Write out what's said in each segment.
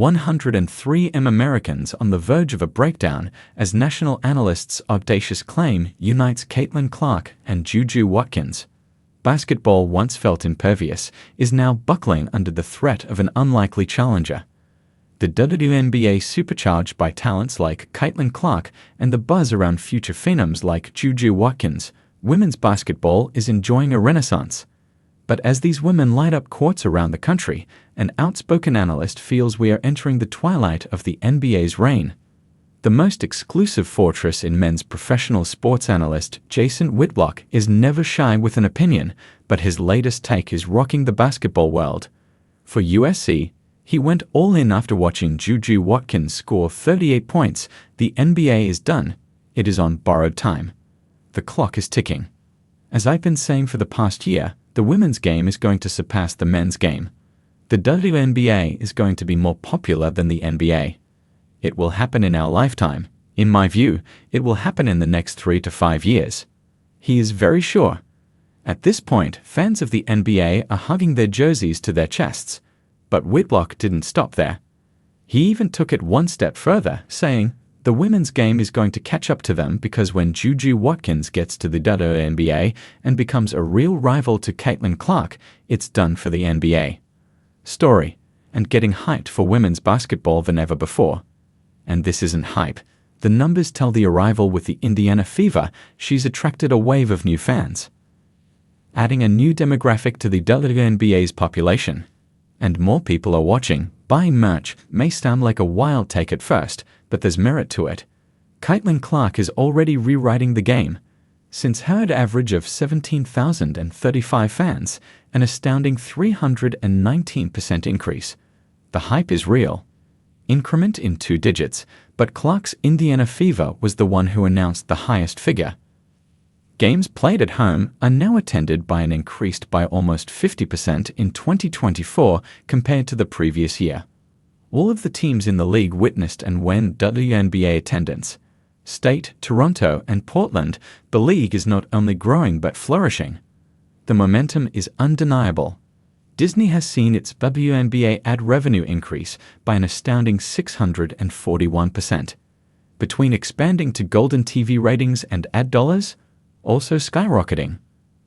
103 Americans on the verge of a breakdown as national analysts' audacious claim unites Clark and JuJu Watkins. Basketball, once felt impervious, is now buckling under the threat of an unlikely challenger. The WNBA, supercharged by talents like Clark and the buzz around future phenoms like JuJu Watkins, women's basketball is enjoying a renaissance. But as these women light up courts around the country, an outspoken analyst feels we are entering the twilight of the NBA's reign. The most exclusive fortress in men's professional sports analyst Jason Whitlock is never shy with an opinion, but his latest take is rocking the basketball world. For USC, he went all in after watching JuJu Watkins score 38 points. The NBA is done. It is on borrowed time. The clock is ticking. As I've been saying for the past year, the women's game is going to surpass the men's game. The WNBA is going to be more popular than the NBA. It will happen in our lifetime. In my view, it will happen in the next 3 to 5 years. He is very sure. At this point, fans of the NBA are hugging their jerseys to their chests. But Whitlock didn't stop there. He even took it one step further, saying, the women's game is going to catch up to them because when JuJu Watkins gets to the WNBA and becomes a real rival to Clark, it's done for the NBA. Story, and getting hyped for women's basketball than ever before. And this isn't hype. The numbers tell the arrival with the Indiana Fever. She's attracted a wave of new fans, adding a new demographic to the WNBA's population. And more people are watching. Buying merch may sound like a wild take at first, but there's merit to it. Clark is already rewriting the game. Since her average of 17,035 fans, an astounding 319% increase. The hype is real. Increment in 2 digits, but Clark's Indiana Fever was the one who announced the highest figure. Games played at home are now attended by an increased by almost 50% in 2024 compared to the previous year. All of the teams in the league witnessed and won WNBA attendance. State, Toronto, and Portland, the league is not only growing but flourishing. The momentum is undeniable. Disney has seen its WNBA ad revenue increase by an astounding 641%. Between expanding to Golden TV ratings and ad dollars, also skyrocketing.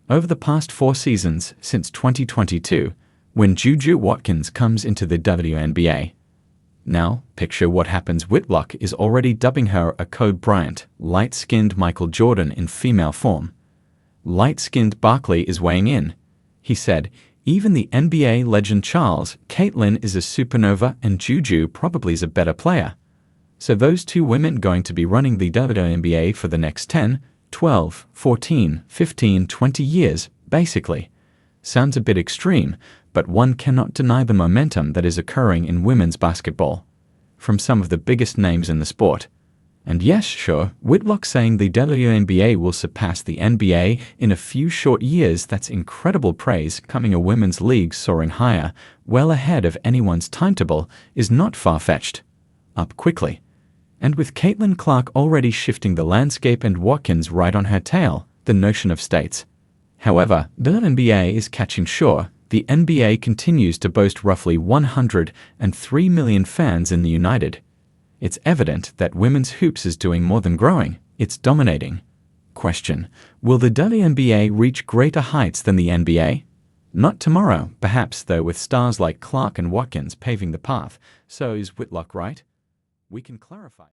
Over the past 4 seasons since 2022, when JuJu Watkins comes into the WNBA. Now, picture what happens. Whitlock is already dubbing her a Kobe Bryant, light-skinned Michael Jordan in female form. Light-skinned Barkley is weighing in. He said, even the NBA legend Charles, Caitlin is a supernova and JuJu probably is a better player. So those 2 women going to be running the WNBA for the next 10, 12, 14, 15, 20 years, basically. Sounds a bit extreme, but one cannot deny the momentum that is occurring in women's basketball. From some of the biggest names in the sport. And yes, sure, Whitlock saying the WNBA will surpass the NBA in a few short years, that's incredible praise coming a women's league soaring higher, well ahead of anyone's timetable, is not far-fetched. Up quickly. And with Clark already shifting the landscape and Watkins right on her tail, the notion of states. However, the NBA is catching shore. The NBA continues to boast roughly 103 million fans in the United. It's evident that women's hoops is doing more than growing, it's dominating. Question: will the WNBA reach greater heights than the NBA? Not tomorrow, perhaps, though, with stars like Clark and Watkins paving the path. So is Whitlock right? We can clarify.